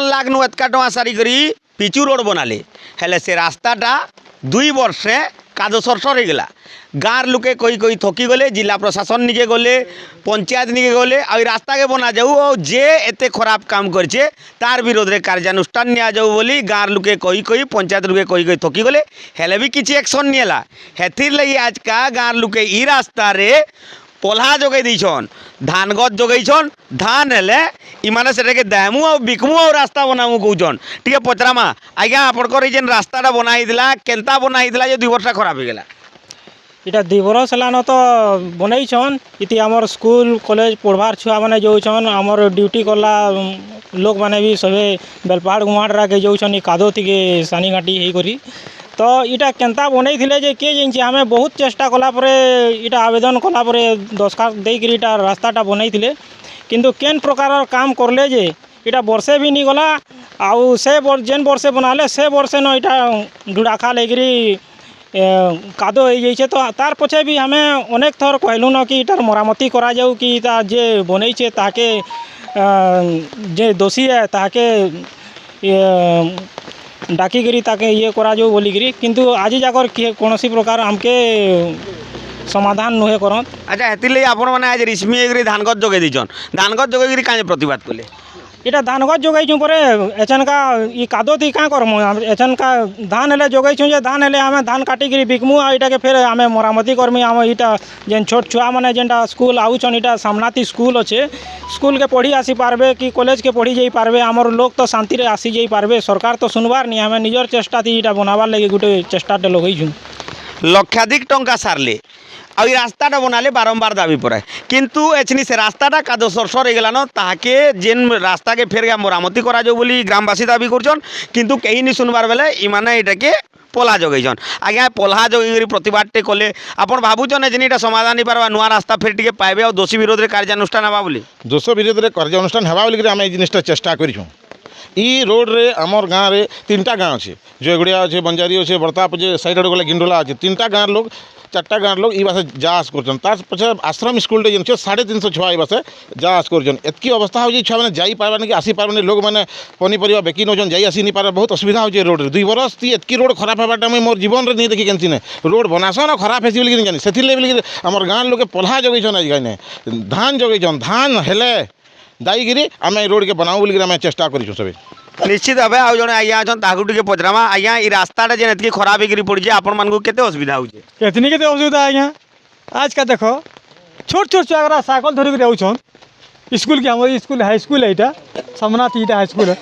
लाख नु एतका टଙ୍କା सारिकरी पिचु रोड बनाले हेले से रास्ताटा 2 वर्षे कादो सरसर होगला गाँव लोके कोई कोई थकी गले जिला प्रशासन निके गले पंचायत निके गले आ रास्ता के बना जाऊ और जे एते खराब काम करछे तार विरोध रे कार्यानुष्ठान निया जाऊ बोली गाँव लोके कोई कोई पंचायत लोके कोई कोई थकी गले हेले भी किछि एक्शन नियला हेथिर लगी आज का गाँव लोके ई रास्ता रे पोल्हा जोगे दीछन धान गज जोगैछन धान हेले इमाने सेटाके दामु और बिकमु और रास्ता बनामु कहउछन टिके पचरामा आज्ञा आपनकर ई जेन रास्ताटा बनाइदिला केनता बनाइदिला जे 2 वर्ष खराब हो गेला इटा 2 वर्ष हेलान तो बनईछन इति हमर स्कूल कॉलेज पढ़वार छुआ माने जोछन हमर ड्यूटी करला लोक माने भी सबे बेलपाड़ गुमाड़ के जोछन ई कादो तिके सानी घाटी हेई करी तो इटा केनता बनई थिले जे के जिनछि आमे बहुत चेष्टा कला परे इटा आवेदन कला परे दरखास्त देई करी इटा रास्ताटा बनई थिले किंतु केन प्रकार काम करले जे इटा वर्षे भी नहीं गला आउ से जेन वर्षे बनाले से वर्षे न इटा डुडाखा लेकरी कादो हो जाइए तो तार पछे भी हमें अनेक थर कहलु न कि इटार मरामती करा जाऊ कि इटा जे बनईछे ताके जे दोषी है ताके डाकिकी ताके ये करा जाऊ बोलिकी किंतु आज जाकर कौनसी प्रकार हमके समाधान नुहे करन। अच्छा हेतिले आपण माने आज रिश्मी एग्री धानगज जोगे दीछन धानगज जोगे काहे प्रतिवाद कले इटा धानगज जोगैछु परे एचनका ई कादो थी का करमु एचनका धान हेले जोगैछु जे धान हेले आमे धान काटी करी बिकमु आ इटा के फेर आमे मरामती करमी आम इटा जेन छोट छुआ माने जेनटा स्कूल आउछन इटा सामनाती स्कूल अच्छे स्कूल के पढ़ी आसी पारबे कि कॉलेज के पढ़ी जाई पारबे हमर लोग तो शांति रे आसी जाई पारबे सरकार तो सुनवार नहीं आमे निजर चेष्टा थी इटा बनावार लागि गुटे चेष्टाटे लगैछु लक्षाधिक टंका सारले आ रास्ताटा बनाले बारंबार दाबी पड़े किंतु एचनी से रास्ताटा कादो सरसर होगलान ताके जेन रास्ता के फेर मरामती करा जाऊ बोली ग्रामवासी दाबी करछन किंतु कहीं नहीं सुनबार बेले इमाने इटाके पोल्हा जोगैछन आज्ञा पोल्हा जोगी प्रतिवादटे कले आपन भाबुछन एजनीटा समाधान नहीं पारबा नुआ रास्ता फेर टिके पाइबे और दोषी विरोध रे कार्यानुष्ठान हेबा बोली दोष विरोध रे कार्यानुष्ठान हेबा बोली आम ए जिनिसटा चेष्टा करिछुं ई रोड रे आमर गाँव रे 3टा गाँव अच्छे जोगड़िया अच्छे बंजारी अच्छे बर्ताप अच्छे साइड गले गिंडोला अच्छे 3टा गाँव लोग 4टा गाँव लोग बासे जा आस कर तार पछे आश्रम स्कूल जेन 350 छुआ बासे जा आस कर एतकी अवस्था हो छुआ मैंने जाई पारबानी कि आसी पारबानी लोग मैंने पनीपरिया बेकी नौन जाई आसी नहीं पार बहुत असुविधा हो रोड रे 2 वर्ष ती एतकी रोड खराब होबाटा मुई मोर जीवन रे नहीं देखी केनसी ने रोड बनासन खराब हेसी बोली जानी सेथिले बोली हमर गाँव लोग पोल्हा जोगैछन आज गाने धान जोगैछन धान हेले दाईगिरी आम रोड के बनाऊ बोलिक आम चेष्टा करूँ सब निश्चित भाव आज जड़े आज्ञा अच्छा ताकू टे पचरामा आज्ञा ई रास्ताटा जेन एतकी खराब होकर पड़ी आपण मानक केते असुविधा होचे केतनी केते असुविधा आज्ञा आज का देखो छोट छोट छुआ साइकिल धरिक आउछन स्कूल के हमर स्कूल हाई स्कूल है इटा सामनाती इटा हाई स्कूल है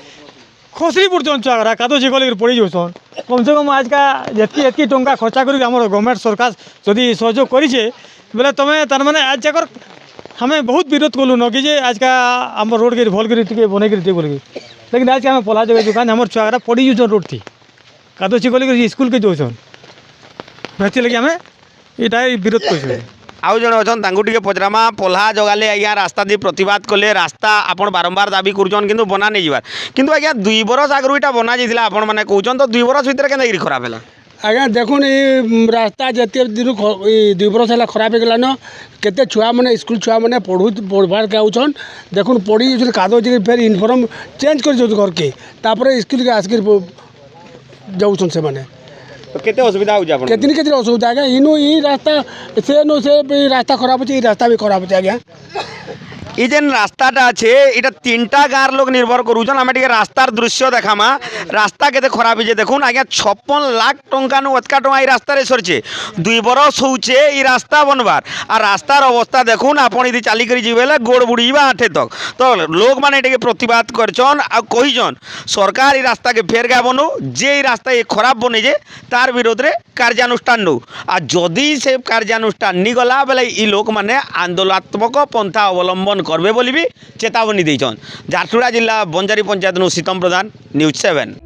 खसरी पड़छन छुआ कादो चिकल पड़ी जाउछन कम से कम आज का एतकी टंका खर्चा कर गवर्नमेंट सरकार जदि सहयोग करिछे बोले तुम तार माने आज जाकर हमें बहुत विरोध कलु न कि आज का आम रोड के भल कर बन कर बोल लेकिन आज के हमें पोल्हा जगह दुकान हमारे छुआ पड़ी जाऊन रोड थी कादो चिकल स्कूल के जाऊन भैसे लगे हमें यहाँ विरोध कर आउ जड़े अच्छा टे पचरामा पोल्हा जगाले आज्ञा रास्ता दी प्रतिवाद कले रास्ता आपन बारंबार दाबी करुचन किंतु बना नहीं जावार किंतु आज्ञा 2 वर्ष आगु इटा बना जाइला आपण माने कहउचन तो 2 वर्ष भीतर केना खराब है आज्ञा देखुन ये रास्ता जिते दिन 2 वर्ष है खराब होगलान केते छुआ मैंने स्कूल छुआ मैंने पढ़वार के आउछन देखुन पढ़ी कादो फिर यूनिफॉर्म चेंज कर घर के तापर स्कूल के आसिक जाऊन से मैंने केते असुविधा हो जाए केतनी केतनी असुविधा आज्ञा इनु ई रास्ता से रास्ता खराब होचे रास्ता भी खराब होचे आज्ञा ई जेन रास्ताटा अच्छे इटा 3टा गाँव लोग निर्भर करुचन आम टे रास्तार दृश्य देखामा रास्ता केते खराब है देखुन आज्ञा 56 लाख टंका नु एतका टंका ई रास्ता रे सरचे 2 वर्ष होचे ई रास्ता बनवार आ रास्तार अवस्था देखुन आपण यदि चाली करी जीवेले गोड़ बुड़ीबा आठे तक तो लोग माने टे प्रतिवाद करछन आ कहिजन सरकार ई रास्ता के फेर गा बनो जे ई रास्ता ये खराब बने जे तार विरोध रे कार्यानुष्ठान नो आ जदि से कार्यानुष्ठान नि गला बेले ई लोक माने आंदोलनात्मक पंथा अवलंबन करबे बोली भी चेतावनी देछन। झारसुगुड़ा जिला बंजारी पंचायत नु सीतम प्रधान न्यूज 7।